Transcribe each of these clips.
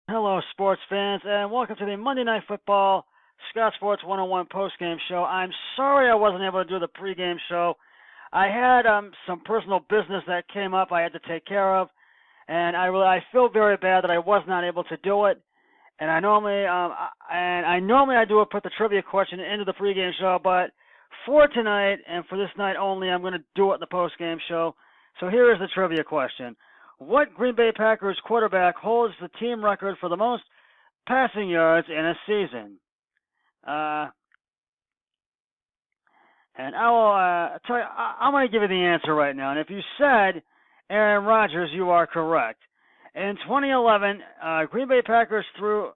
Hello, sports fans, and welcome to the Monday Night Football Scott Sports 101 postgame show. I'm sorry I wasn't able to do the pregame show. I had some personal business that came up I had to take care of, and I feel very bad that I was not able to do it. And I normally I do put the trivia question into the pregame show, but for tonight and for this night only, I'm going to do it in the postgame show. So here is the trivia question. What Green Bay Packers quarterback holds the team record for the most passing yards in a season? Uh, and I will tell you, I'm going to give you the answer right now. And if you said Aaron Rodgers, you are correct. In 2011, Green Bay Packers threw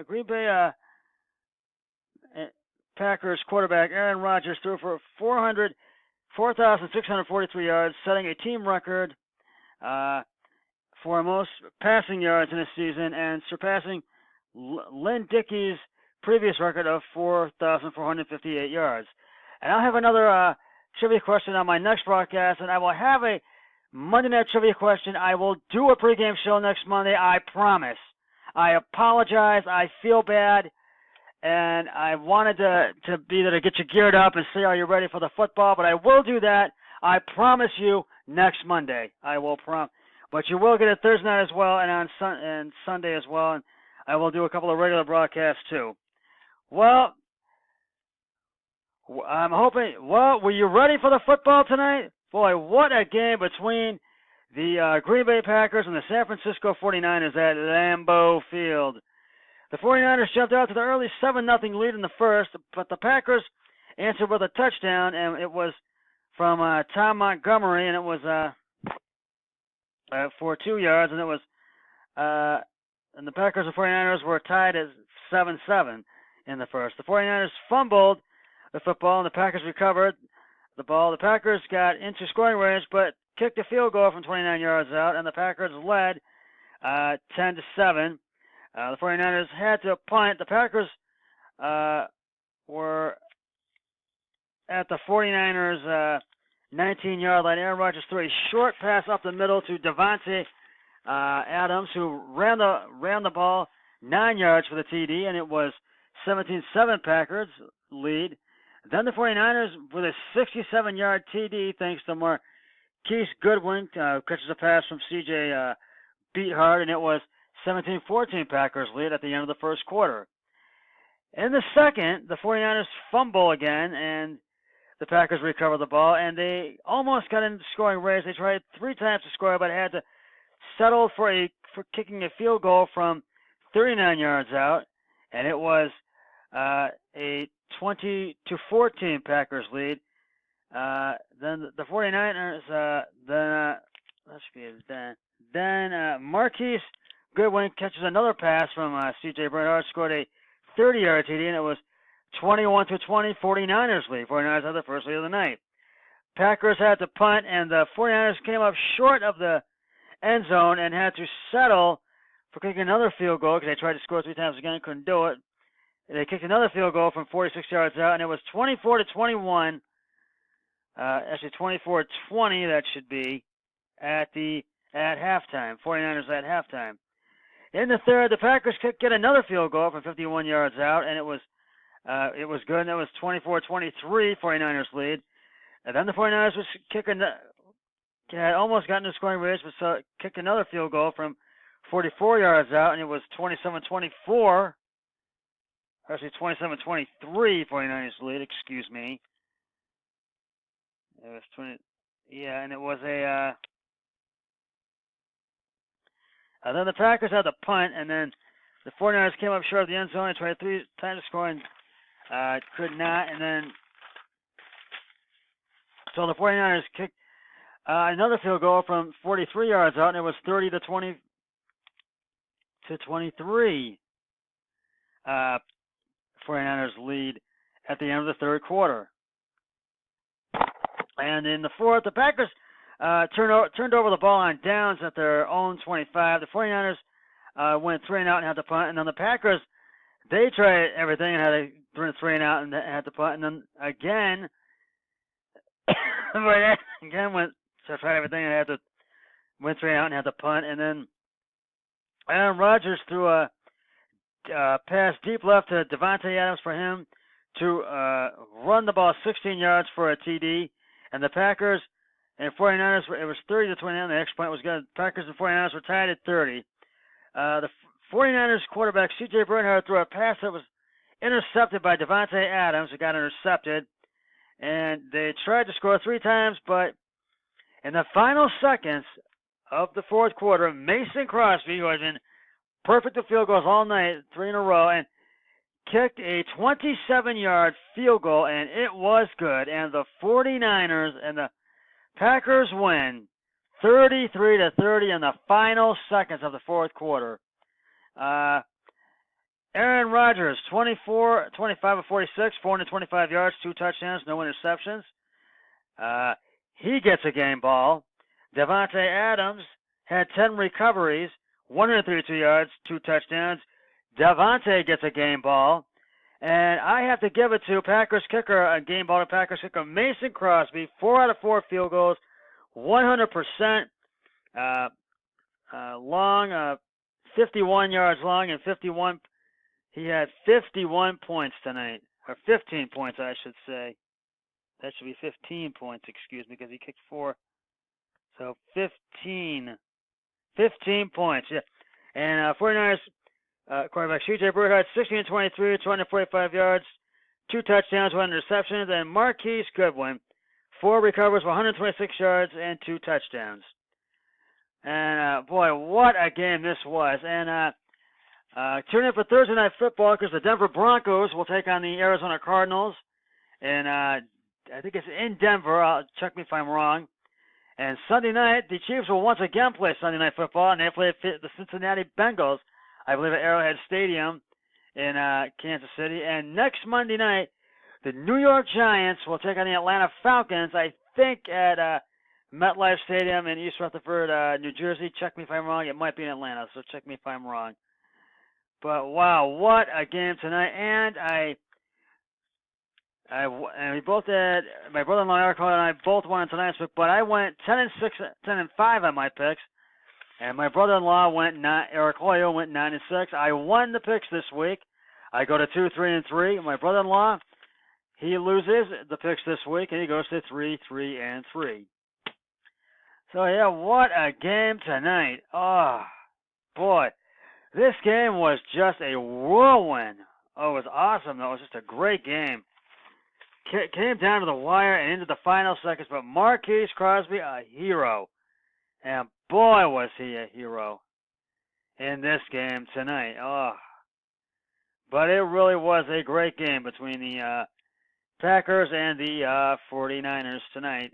Green Bay Packers quarterback Aaron Rodgers threw for 4,643 yards, setting a team record for most passing yards in a season and surpassing Lynn Dickey's previous record of 4,458 yards. And I'll have another trivia question on my next broadcast, and I will have a Monday Night Trivia question. I will do a pregame show next Monday, I promise. I apologize. I feel bad, and I wanted to be there to get you geared up and see are you ready for the football, but I will do that. I promise you next Monday. I will promise. But you will get it Thursday night as well and on Sunday as well, and I will do a couple of regular broadcasts too. Well, I'm hoping. Well, were you ready for the football tonight? Boy, what a game between the Green Bay Packers and the San Francisco 49ers at Lambeau Field. The 49ers jumped out to the early 7-0 lead in the first, but the Packers answered with a touchdown, and it was from Tom Montgomery, and it was for 2 yards, and it was and the Packers and 49ers were tied at 7-7 in the first. The 49ers fumbled the football, and the Packers recovered the ball. The Packers got into scoring range, but kicked a field goal from 29 yards out, and the Packers led 10-7. The 49ers had to punt. The Packers were at the 49ers' 19-yard line. Aaron Rodgers threw a short pass up the middle to Davante Adams, who ran the ball 9 yards for the TD, and it was 17-7 Packers lead. Then the 49ers with a 67-yard TD, thanks to Marquise Goodwin, catches a pass from C.J. Beathard, and it was 17-14 Packers lead at the end of the first quarter. In the second, the 49ers fumble again, and the Packers recover the ball, and they almost got into scoring range. They tried 3 times to score, but had to settle for kicking a field goal from 39 yards out, and it was a 20-14 Packers lead. Then the 49ers, then Marquise Goodwin catches another pass from C.J. Bernard, scored a 30-yard TD, and it was 21-20, 49ers lead. 49ers had the first lead of the night. Packers had to punt, and the 49ers came up short of the end zone and had to settle for kicking another field goal because they tried to score 3 times again and couldn't do it. They kicked another field goal from 46 yards out, and it was 24-21. Actually, 24-20 that should be at halftime. 49ers at halftime. In the third, the Packers could get another field goal from 51 yards out, and it was good. And it was 24-23, 49ers lead. And then the 49ers had almost gotten to scoring range, but kicked another field goal from 44 yards out, and it was 27-24. Actually, 27-23, 49ers lead. Excuse me. It was 20. Yeah, and it was a. Then the Packers had the punt, and then the 49ers came up short of the end zone and tried 3 times to score and could not. And then, so the 49ers kicked another field goal from 43 yards out, and it was 30-23. 49ers lead at the end of the third quarter. And in the fourth, the Packers turned over the ball on downs at their own 25. The 49ers went 3 and out and had to punt. And then the Packers, they tried everything and had to 3 and out and had to punt. And then again, tried everything and went 3 and out and had to punt. And then Aaron Rodgers threw a pass deep left to Davante Adams for him to run the ball 16 yards for a TD. And the Packers and 49ers, it was 30-29. The next point was good. Packers and 49ers were tied at 30. The 49ers quarterback, C.J. Bernhardt, threw a pass that was intercepted by Davante Adams. It got intercepted. And they tried to score 3 times, but in the final seconds of the fourth quarter, Mason Crosby, who has been perfect with field goals all night, 3 in a row, and kicked a 27-yard field goal, and it was good. And the 49ers and the Packers win 33-30 in the final seconds of the fourth quarter. Aaron Rodgers, 25 of 46, 425 yards, 2 touchdowns, no interceptions. He gets a game ball. Davante Adams had 10 recoveries, 132 yards, 2 touchdowns. Davante gets a game ball. And I have to give it to Packers kicker, a game ball to Packers kicker, Mason Crosby, 4 out of 4 field goals, 100% long, 51 yards long, and 51. He had 51 points tonight, or 15 points, I should say. That should be 15 points, excuse me, because he kicked 4. So 15 points, yeah. And 49ers quarterback C.J. Bernhardt, 16-23, 245 yards, 2 touchdowns, 1 interception. And Marquise Goodwin, 4 recovers, 126 yards, and 2 touchdowns. And boy, what a game this was. And tune in for Thursday Night Football because the Denver Broncos will take on the Arizona Cardinals. And I think it's in Denver. Check me if I'm wrong. And Sunday night, the Chiefs will once again play Sunday Night Football, and they play the Cincinnati Bengals, I believe, at Arrowhead Stadium in Kansas City. And next Monday night, the New York Giants will take on the Atlanta Falcons, I think at MetLife Stadium in East Rutherford, New Jersey. Check me if I'm wrong. It might be in Atlanta, so check me if I'm wrong. But wow, what a game tonight! And we both had, my brother-in-law Eric and I both won tonight's pick, but I went 10-6, 10-5 on my picks, and my brother-in-law Eric Hoyle went 9-6. I won the picks this week. I go to 2-3-3. My brother-in-law, he loses the picks this week, and he goes to 3-3-3. So yeah, what a game tonight! Oh boy, this game was just a whirlwind. Oh, it was awesome though. It was just a great game. Came down to the wire and into the final seconds, but Marquise Crosby, a hero. And boy, was he a hero in this game tonight. Oh, but it really was a great game between the Packers and the 49ers tonight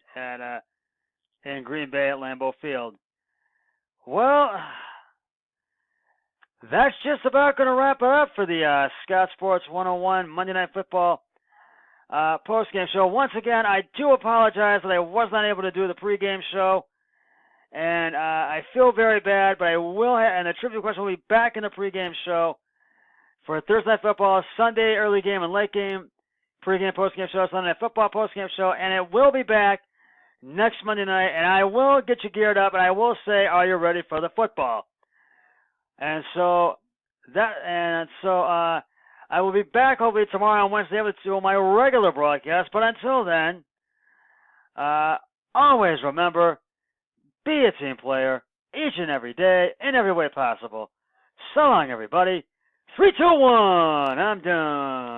in Green Bay at Lambeau Field. Well, that's just about going to wrap it up for the Scott Sports 101 Monday Night Football post-game show. Once again, I do apologize that I was not able to do the pregame show, and I feel very bad, but I will and the trivia question will be back in the pregame show for Thursday Night Football, Sunday early game and late game, pregame, postgame show, Sunday Night Football postgame show, and it will be back next Monday night, and I will get you geared up, and I will say, are you ready for the football? And so I will be back hopefully tomorrow on Wednesday to do my regular broadcast. But until then, always remember, be a team player each and every day in every way possible. So long, everybody. 3, 2, 1. I'm done.